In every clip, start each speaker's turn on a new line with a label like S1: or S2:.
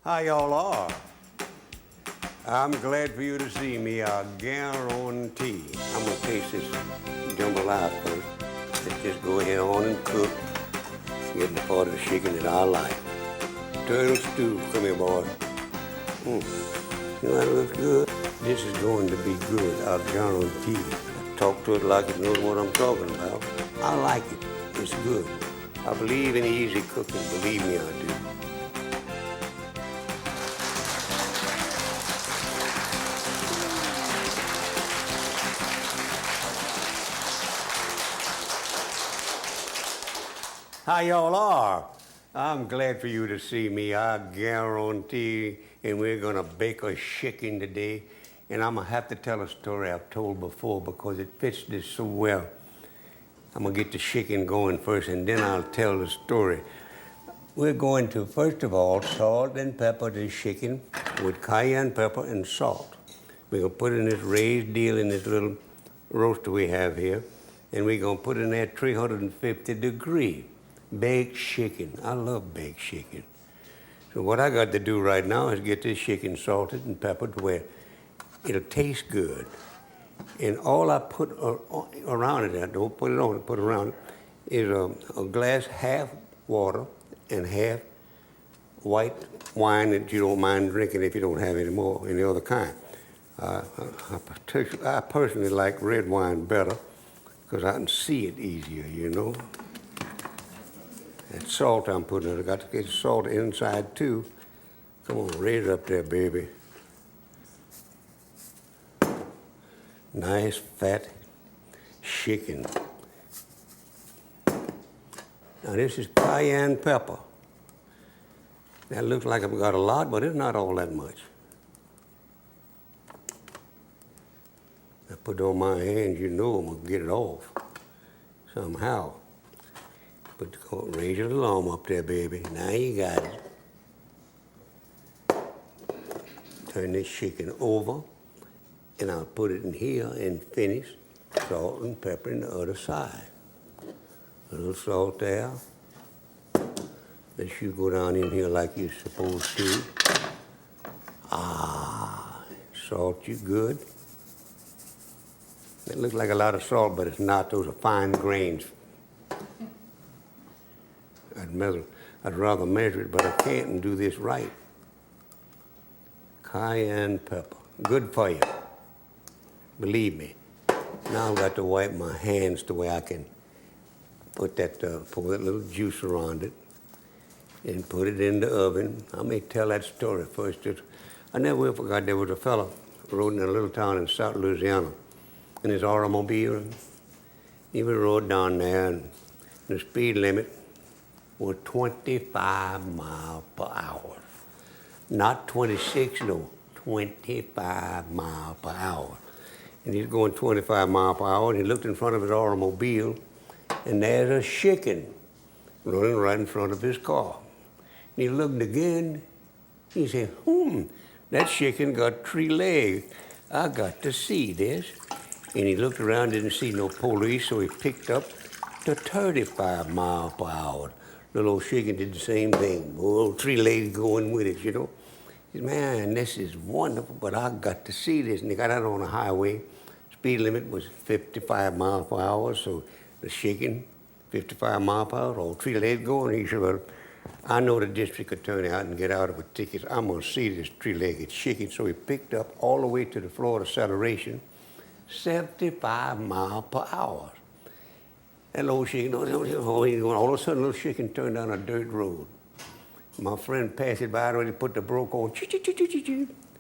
S1: How y'all are? I'm glad for you to see me, I guarantee. I'm gonna taste this jambalaya first. Let's just go ahead on and cook. Get the part of the chicken that I like. Turtle stew, come here, boy. You know that looks good? This is going to be good, I guarantee. Talk to it like it knows what I'm talking about. I like it. It's good. I believe in easy cooking. Believe me, I do. How y'all are? I'm glad for you to see me, I guarantee. And we're gonna bake a chicken today. And I'm gonna have to tell a story I've told before because it fits this so well. I'm gonna get the chicken going first and then I'll tell the story. We're going to, first of all, salt and pepper this chicken with cayenne pepper and salt. We're gonna put in this raised deal in this little roaster we have here. And we're gonna put in there 350 degree. Baked chicken. I love baked chicken. So what I got to do right now is get this chicken salted and peppered to where it'll taste good. And all I put around it, I don't put it on it, put around it, is a glass half water and half white wine that you don't mind drinking if you don't have any more, any other kind. I personally like red wine better because I can see it easier, you know. That salt I'm putting in, I got to get salt inside too. Come on, raise it up there, baby. Nice fat chicken. Now this is cayenne pepper. That looks like I've got a lot, but it's not all that much. I put it on my hands, you know I'm gonna get it off somehow. But raise your alarm up there, baby. Now you got it. Turn this chicken over, and I'll put it in here and finish. Salt and pepper in the other side. A little salt there. Let you go down in here like you're supposed to. Salt you good. It looks like a lot of salt, but it's not. Those are fine grains. I'd rather measure it, but I can't and do this right. Cayenne pepper, good for you. Believe me. Now I've got to wipe my hands the way I can put that, pour that little juice around it and put it in the oven. I may tell that story first. I never will forgot there was a fellow rode in a little town in South Louisiana in his automobile. He was rode down there and the speed limit was 25 miles per hour. Not 26, no, 25 miles per hour. And he's going 25 miles per hour, and he looked in front of his automobile, and there's a chicken running right in front of his car. And he looked again, he said, that chicken got 3 legs. I got to see this. And he looked around, didn't see no police, so he picked up to 35 miles per hour. Little old chicken did the same thing. Oh, 3 legs going with it, you know. He said, man, this is wonderful, but I got to see this. And they got out on the highway. Speed limit was 55 miles per hour, so the chicken, 55 miles per hour, all 3 legs going. He said, well, I know the district attorney out and get out of a ticket. I'm going to see this 3-legged chicken. So he picked up all the way to the Florida acceleration, 75 miles per hour. That little chicken, all of a sudden, little chicken turned down a dirt road. My friend passed it by, already put the broke on,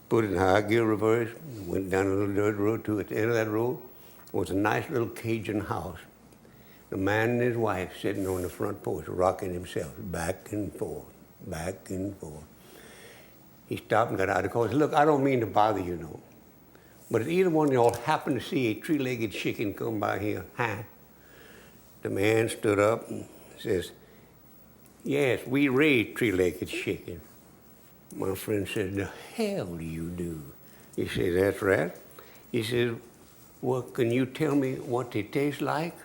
S1: put it in high gear reverse, went down a little dirt road to at the end of that road was a nice little Cajun house. The man and his wife sitting on the front porch, rocking himself back and forth, back and forth. He stopped and got out of the car. He said, look, I don't mean to bother you, no. But if either one of y'all happen to see a 3-legged chicken come by here, the man stood up and says, yes, we raise 3-legged chicken. My friend said, the hell do you do? He said, that's right. He said, well, can you tell me what they taste like?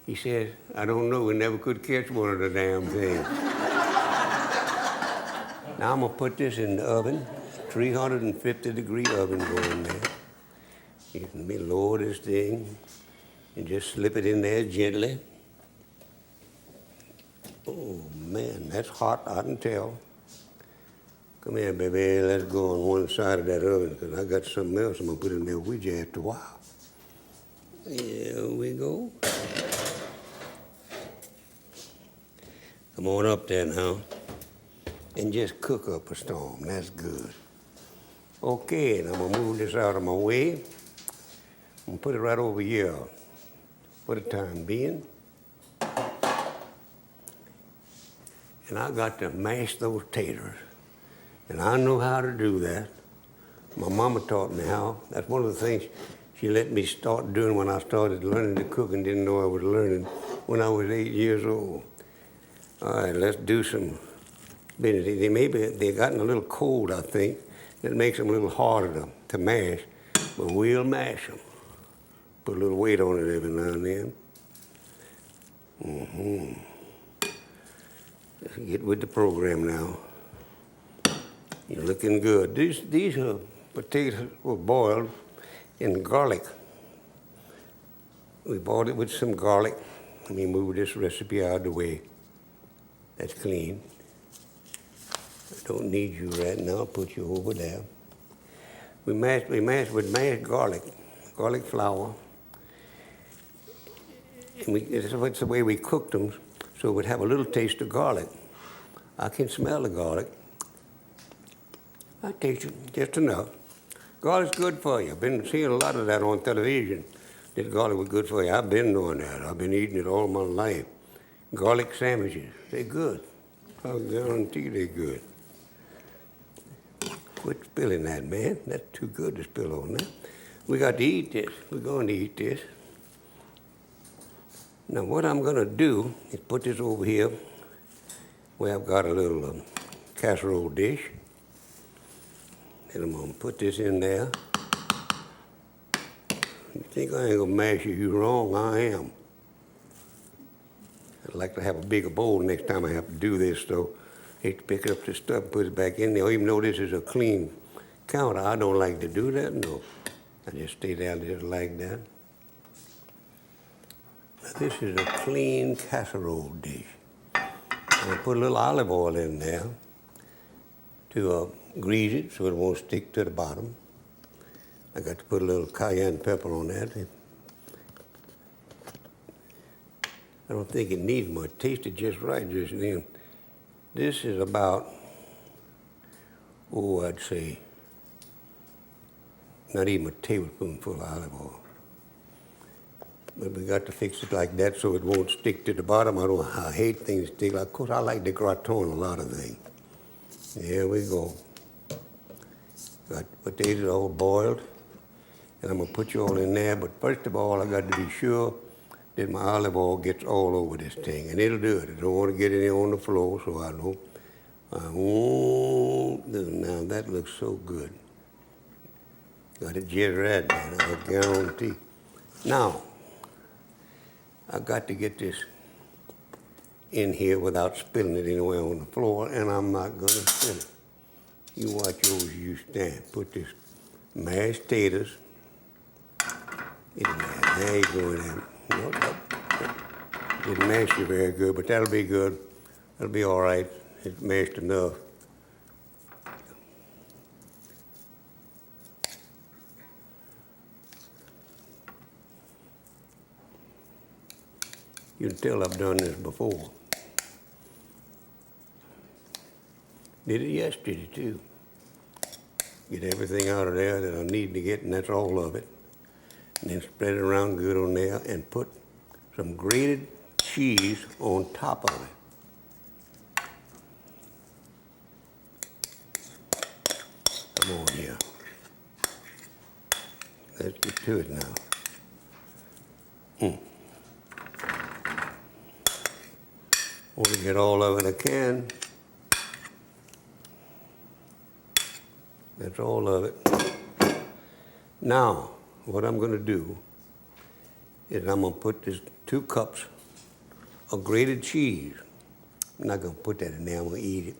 S1: He said, I don't know, we never could catch one of the damn things. Now I'm gonna put this in the oven, 350-degree oven going there. You can lower this thing and just slip it in there gently. Oh man, that's hot, I can tell. Come here, baby, let's go on one side of that oven because I got something else I'm gonna put in there with you after a while. Here we go. Come on up there now and just cook up a storm. That's good. Okay, and I'm gonna move this out of my way. I'm gonna put it right over here for the time being. And I got to mash those taters. And I know how to do that. My mama taught me how. That's one of the things she let me start doing when I started learning to cook and didn't know I was learning when I was 8 years old. All right, let's do some business. They've gotten a little cold, I think. That makes them a little harder to mash, but we'll mash them. Put a little weight on it every now and then. Let's get with the program now. You're looking good. These potatoes were boiled in garlic. We boiled it with some garlic. Let me move this recipe out of the way. That's clean. I don't need you right now. I'll put you over there. We mashed with mashed garlic flour. And it's the way we cooked them, so it would have a little taste of garlic. I can smell the garlic. I taste it just enough. Garlic's good for you. I've been seeing a lot of that on television, that garlic was good for you. I've been doing that. I've been eating it all my life. Garlic sandwiches, they're good. I guarantee they're good. Quit spilling that, man. That's too good to spill on that. We got to eat this. We're going to eat this. Now what I'm going to do is put this over here where I've got a little casserole dish. And I'm going to put this in there. You think I ain't going to mash you? You're wrong. I am. I'd like to have a bigger bowl next time I have to do this, so I hate to pick up this stuff and put it back in there. Even though this is a clean counter, I don't like to do that, no. I just stay down there like that. Now, this is a clean casserole dish. I'm going to put a little olive oil in there to grease it so it won't stick to the bottom. I got to put a little cayenne pepper on that. I don't think it needs much. Tasted just right just then. This is about, I'd say, not even a tablespoonful of olive oil. But we got to fix it like that so it won't stick to the bottom. I hate things stick. Of course, I like to gratin a lot of things. Here we go. Got potatoes all boiled. And I'm going to put you all in there. But first of all, I got to be sure that my olive oil gets all over this thing. And it'll do it. I don't want to get any on the floor, so I won't do it. Now, that looks so good. Got it just right, man. I guarantee. Now, I got to get this in here without spilling it anywhere on the floor, and I'm not going to spill it. You watch yours, you stand. Put this mashed taters in there. There you go in there. No, didn't mash you very good, but that'll be good. That'll be all right. It's mashed enough. You can tell I've done this before. Did it yesterday, too. Get everything out of there that I need to get, and that's all of it. And then spread it around good on there and put some grated cheese on top of it. Come on here. Let's get to it now. Want to get all of it I can. That's all of it. Now, what I'm going to do is I'm going to put this 2 cups of grated cheese. I'm not going to put that in there. I'm going to eat it.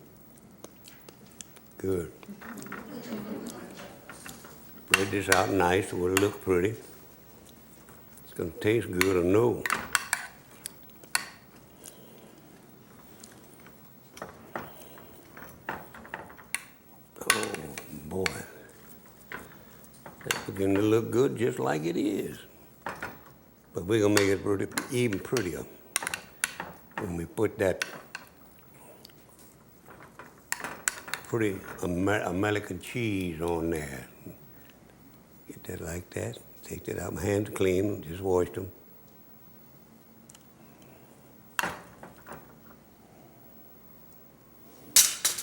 S1: good. Spread this out nice so it'll look pretty. It's gonna taste good, I know. Oh boy, that's beginning to look good just like it is. But we're gonna make it pretty, even prettier when we put that pretty American cheese on there. Get that like that. Take that out. My hands clean. Just washed them.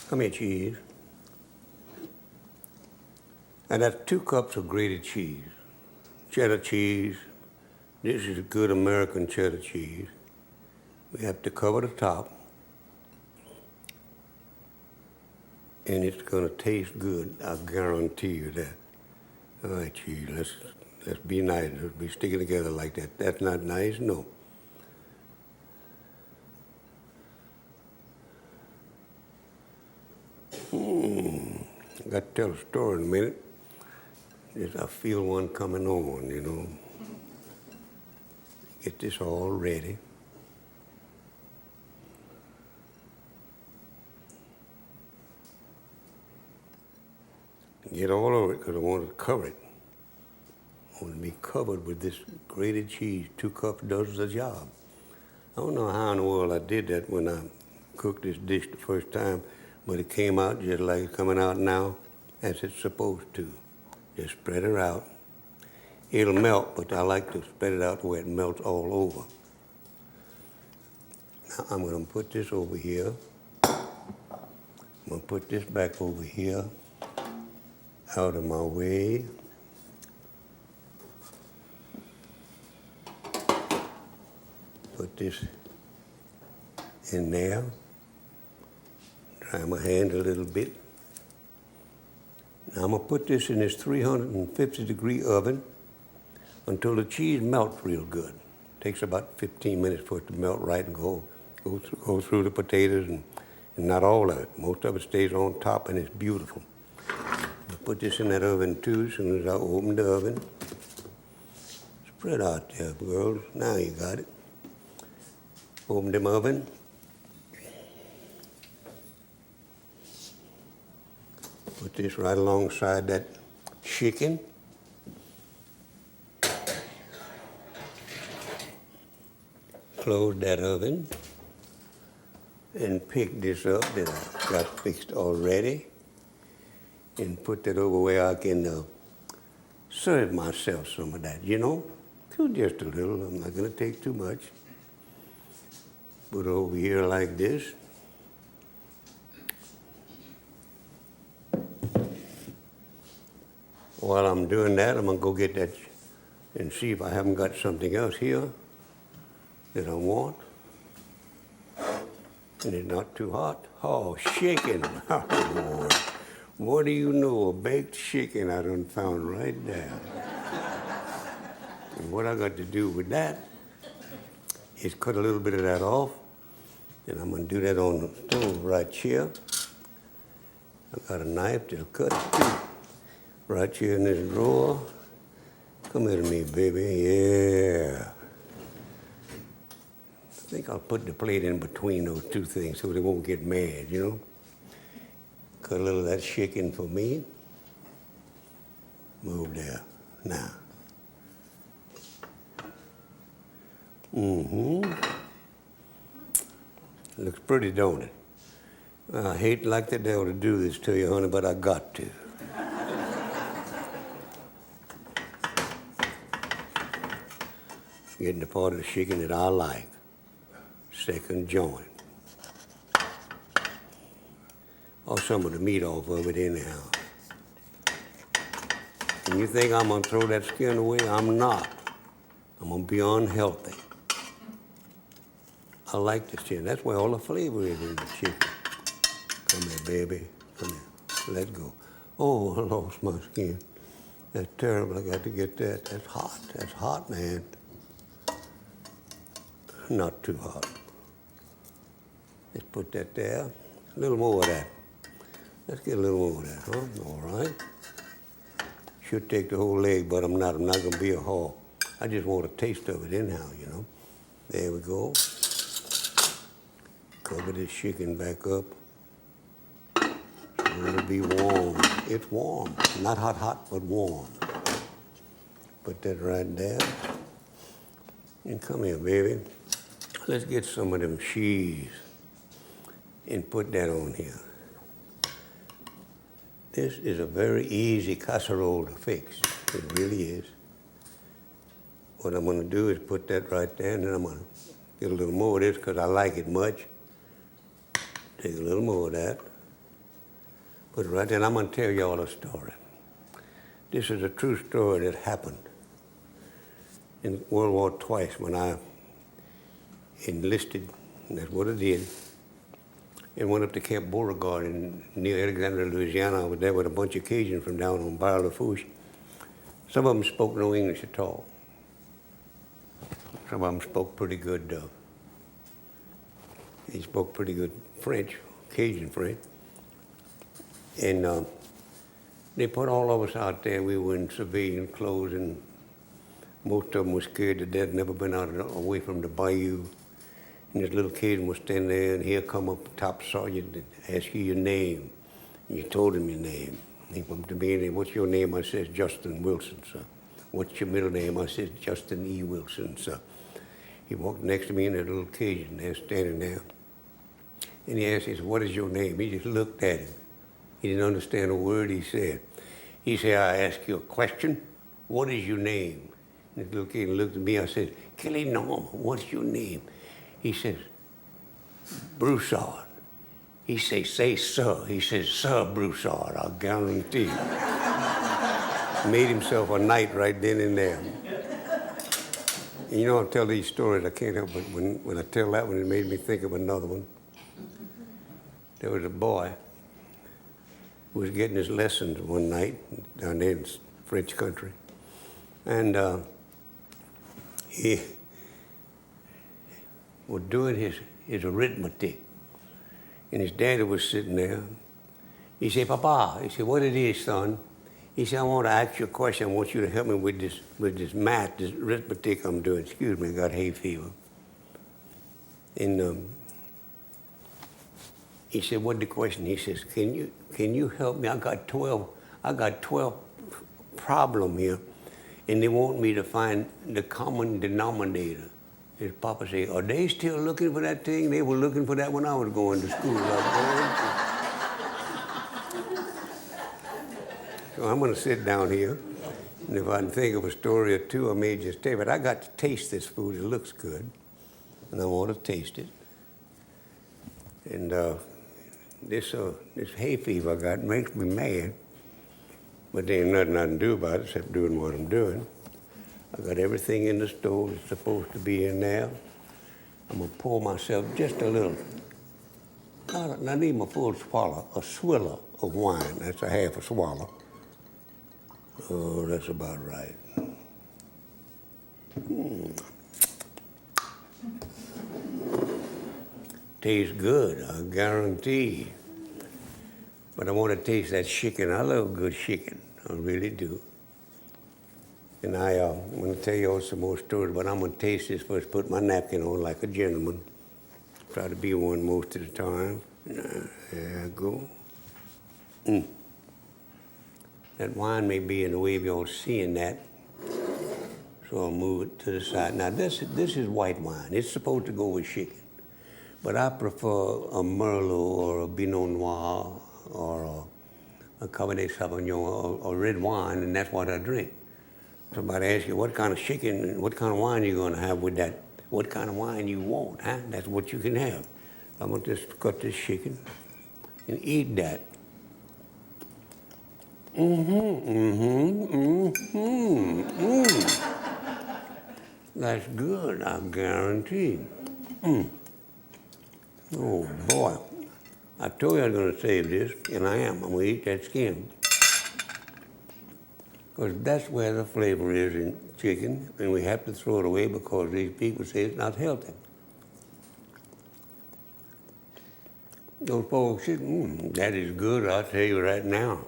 S1: Come here, cheese. And that's 2 cups of grated cheese. Cheddar cheese. This is good American cheddar cheese. We have to cover the top. And it's gonna taste good. I guarantee you that. All right, cheese, let's be nice. Let's be sticking together like that. That's not nice, no. I got to tell a story in a minute. I feel one coming on, you know. Get this all ready. Get all over it because I want to cover it. I want to be covered with this grated cheese. 2 cups does the job. I don't know how in the world I did that when I cooked this dish the first time, but it came out just like it's coming out now, as it's supposed to. Just spread it out. It'll melt, but I like to spread it out where it melts all over. Now I'm going to put this over here. I'm going to put this back over here. Out of my way. Put this in there. Dry my hand a little bit. Now I'm gonna put this in this 350-degree oven until the cheese melts real good. Takes about 15 minutes for it to melt right and go through the potatoes and not all of it. Most of it stays on top and it's beautiful. Put this in that oven too as soon as I open the oven. Spread out there, girls. Now you got it. Open them oven. Put this right alongside that chicken. Close that oven. And pick this up that I got fixed already. And put that over where I can serve myself some of that, you know? Just a little, I'm not gonna take too much. Put it over here like this. While I'm doing that, I'm gonna go get that and see if I haven't got something else here that I want. And it's not too hot. Oh, chicken. Oh, Lord. What do you know? A baked chicken I done found right there. And what I got to do with that is cut a little bit of that off. And I'm going to do that on the stove right here. I got a knife to cut it too. Right here in this drawer. Come here to me, baby. Yeah. I think I'll put the plate in between those 2 things so they won't get mad, you know? Cut a little of that chicken for me. Move there. Now. Looks pretty, don't it? I hate like the devil to do this to you, honey, but I got to. Getting the part of the chicken that I like. Second joint. Or some of the meat off of it anyhow. And you think I'm gonna throw that skin away? I'm not. I'm gonna be unhealthy. I like the chicken. That's where all the flavor is in the chicken. Come here, baby. Come here. Let go. Oh, I lost my skin. That's terrible. I got to get that. That's hot. That's hot, man. Not too hot. Let's put that there. A little more of that. Let's get a little more of that, huh? All right. Should take the whole leg, but I'm not. I'm not going to be a hog. I just want a taste of it anyhow, you know. There we go. Cover this chicken back up. It'll be warm. It's warm. Not hot, hot, but warm. Put that right there. And come here, baby. Let's get some of them cheese and put that on here. This is a very easy casserole to fix. It really is. What I'm going to do is put that right there, and then I'm going to get a little more of this because I like it much. Take a little more of that. Put it right there, and I'm going to tell y'all a story. This is a true story that happened in World War II when I enlisted, and that's what I did, and went up to Camp Beauregard near Alexandria, Louisiana. I was there with a bunch of Cajuns from down on Bar Lafourche. Some of them spoke no English at all. Some of them spoke pretty good, they spoke pretty good French, Cajun French. And they put all of us out there. We were in civilian clothes, and most of them were scared to death, never been away from the bayou. And this little Cajun was standing there, and here come up top sergeant and ask you your name. And you told him your name. And he come to me and said, "What's your name?" I says, "Justin Wilson, sir." "What's your middle name?" I said, "Justin E. Wilson, sir." He walked next to me, and that little Cajun there standing there. And he asked, he said, "What is your name?" He just looked at him. He didn't understand a word he said. He said, "I ask you a question. What is your name?" And the little kid looked at me. I said, "Kelly Norman, what's your name?" He says, "Broussard." He says, "Say sir." He says, "Sir Broussard, I'll guarantee." Made himself a knight right then and there. And you know, I tell these stories, I can't help but when I tell that one, it made me think of another one. There was a boy who was getting his lessons one night down there in French country. And he was doing his arithmetic. And his daddy was sitting there. He said, "Papa," he said, "what it is, son?" He said, "I want to ask you a question. I want you to help me with this math, this arithmetic I'm doing." Excuse me, I got hay fever. And he said, "What's the question?" He says, Can you help me? I got 12 problem here, and they want me to find the common denominator." His papa said, "Are they still looking for that thing? They were looking for that when I was going to school." So I'm going to sit down here, and if I can think of a story or two, I may just tell you. But I got to taste this food. It looks good, and I want to taste it. And this hay fever I got makes me mad, but there ain't nothing I can do about it except doing what I'm doing. I got everything in the stove that's supposed to be in there. I'm going to pour myself just a little, not even a full swallow, a swiller of wine. That's a half a swallow. Oh, that's about right. Tastes good, I guarantee. But I want to taste that chicken. I love good chicken, I really do. And I'm going to tell you all some more stories, but I'm going to taste this first, put my napkin on like a gentleman. Try to be one most of the time. There I go. That wine may be in the way of y'all seeing that, so I'll move it to the side. Now this is white wine. It's supposed to go with chicken, but I prefer a Merlot or a Pinot Noir or a Cabernet Sauvignon or red wine, and that's what I drink. Somebody asks you, what kind of chicken, what kind of wine you going to have with that? What kind of wine you want, huh? That's what you can have. I'm going to just cut this chicken and eat that. That's good, I guarantee. Oh, boy. I told you I was going to save this, and I am. I'm going to eat that skin. Because that's where the flavor is in chicken, and we have to throw it away because these people say it's not healthy. Those folks said, that is good, I'll tell you right now.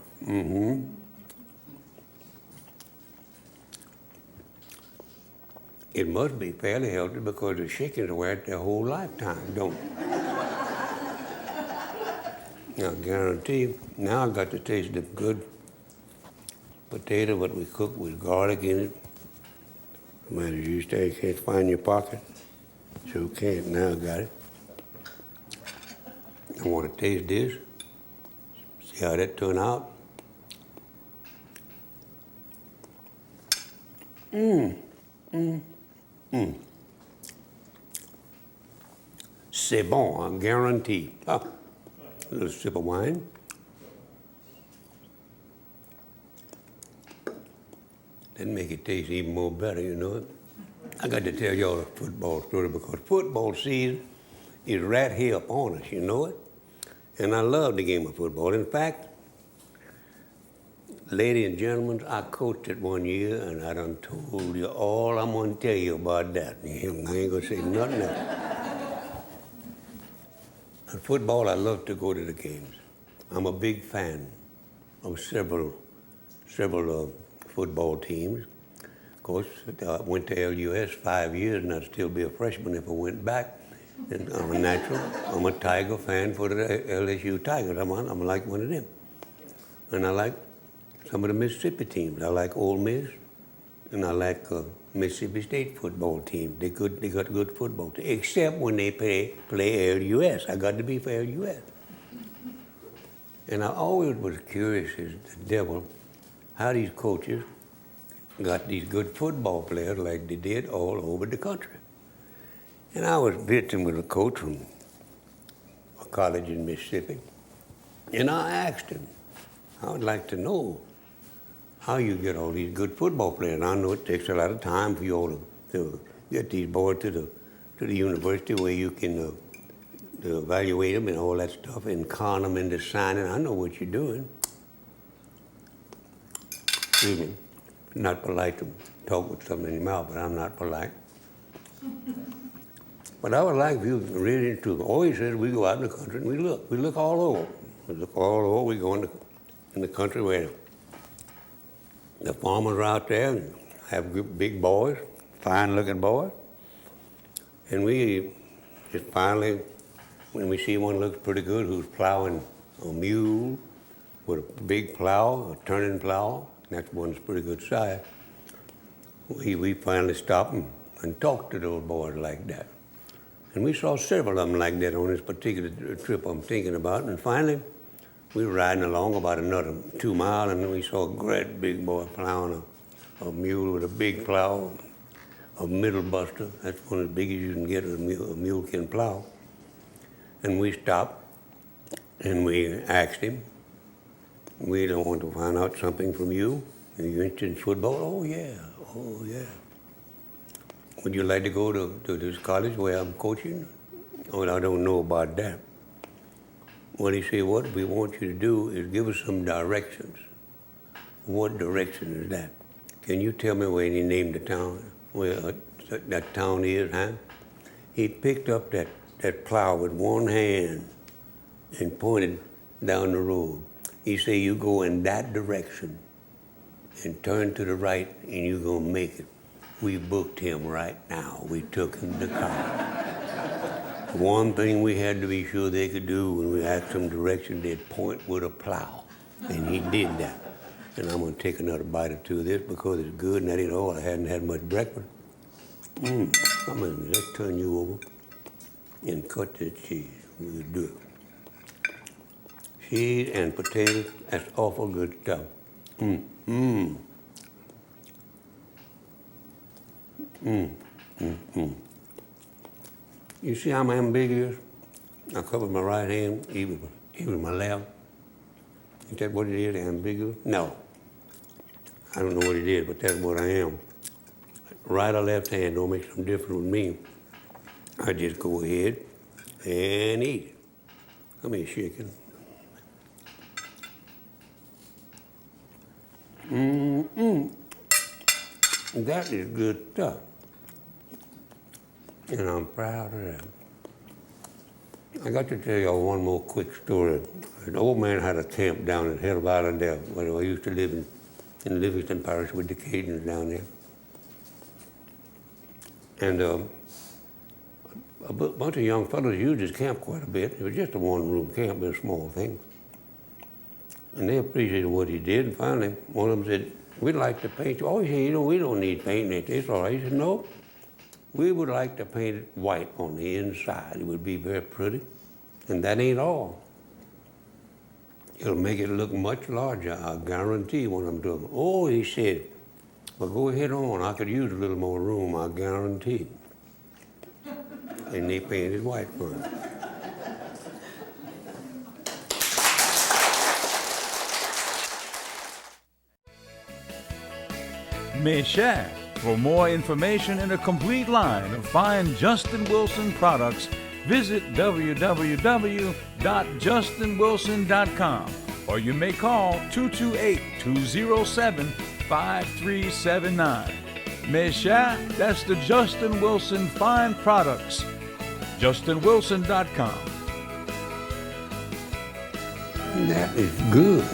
S1: It must be fairly healthy because the chickens wear it their whole lifetime, don't they? I guarantee you, now I got to taste the good potato what we cook with garlic in it. Man, you say you can't find your pocket. Sure can't, now I got it. I want to taste this, see how that turned out. C'est bon, I guarantee. Ah, a little sip of wine. That make it taste even more better, you know. I got to tell y'all a football story because football season is right here upon us, you know it. And I love the game of football. In fact, ladies and gentlemen, I coached it one year and I done told you all I'm gonna tell you about that. I ain't gonna say nothing else. In football, I love to go to the games. I'm a big fan of several football teams. Of course, I went to LUS 5 years and I'd still be a freshman if I went back. And I'm a natural. I'm a Tiger fan for the LSU Tigers. I'm like one of them. And I like some of the Mississippi teams. I like Ole Miss, and I like Mississippi State football team. They got good football team. Except when they play LUS. I got to be for LUS. And I always was curious as the devil how these coaches got these good football players like they did all over the country. And I was visiting with a coach from a college in Mississippi, and I asked him, I would like to know how you get all these good football players. I know it takes a lot of time for you all to get these boys to the university where you can to evaluate them and all that stuff and con them into signing. I know what you're doing. Excuse me. Not polite to talk with something in your mouth, but I'm not polite. But I would like you to read into it. Always says we go out in the country and we look. We look all over. We look all over. We go in the country where the farmers are out there and have good, big boys, fine-looking boys. And we just finally, when we see one looks pretty good who's plowing a mule with a big plow, a turning plow, that one's pretty good size, we finally stop and talk to those boys like that. And we saw several of them like that on this particular trip I'm thinking about. And finally, we were riding along about another 2 miles, and we saw a great big boy plowing a mule with a big plow, a middle buster. That's one as big as you can get a mule can plow. And we stopped, and we asked him, we don't want to find out something from you. Are you interested in football? Oh, yeah. Would you like to go to this college where I'm coaching? Oh, I don't know about that. Well, he said, what we want you to do is give us some directions. What direction is that? Can you tell me where he named the town, where that town is, huh? He picked up that plow with one hand and pointed down the road. He said, you go in that direction and turn to the right and you're gonna make it. We booked him right now. We took him to college. One thing we had to be sure they could do when we asked them direction, they'd point with a plow. And he did that. And I'm gonna take another bite or two of this because it's good and that ain't all. I hadn't had much breakfast. Let's turn you over and cut this cheese. We'll do it. Cheese and potatoes, that's awful good stuff. You see how I'm ambiguous? I cover my right hand, even my left. Is that what it is, ambiguous? No. I don't know what it is, but that's what I am. Right or left hand don't make some difference with me. I just go ahead and eat it. Come here, chicken. That is good stuff. And I'm proud of that. I got to tell y'all one more quick story. An old man had a camp down at Hell Island there, where I used to live in Livingston Parish with the Cajuns down there. And a bunch of young fellows used his camp quite a bit. It was just a one-room camp, but a small thing. And they appreciated what he did. And finally, one of them said, "We'd like to paint you." "Oh, he said, you know, we don't need painting it. It's all right." He said, "No, we would like to paint it white on the inside. It would be very pretty. And that ain't all. It'll make it look much larger, I guarantee," one of them told me. "Oh," he said, "well, go ahead on. I could use a little more room, I guarantee." And they painted white for him.
S2: Mes chers, for more information and a complete line of fine Justin Wilson products, visit www.justinwilson.com, or you may call 228-207-5379. Mes chers, that's the Justin Wilson Fine Products. JustinWilson.com.
S1: That is good.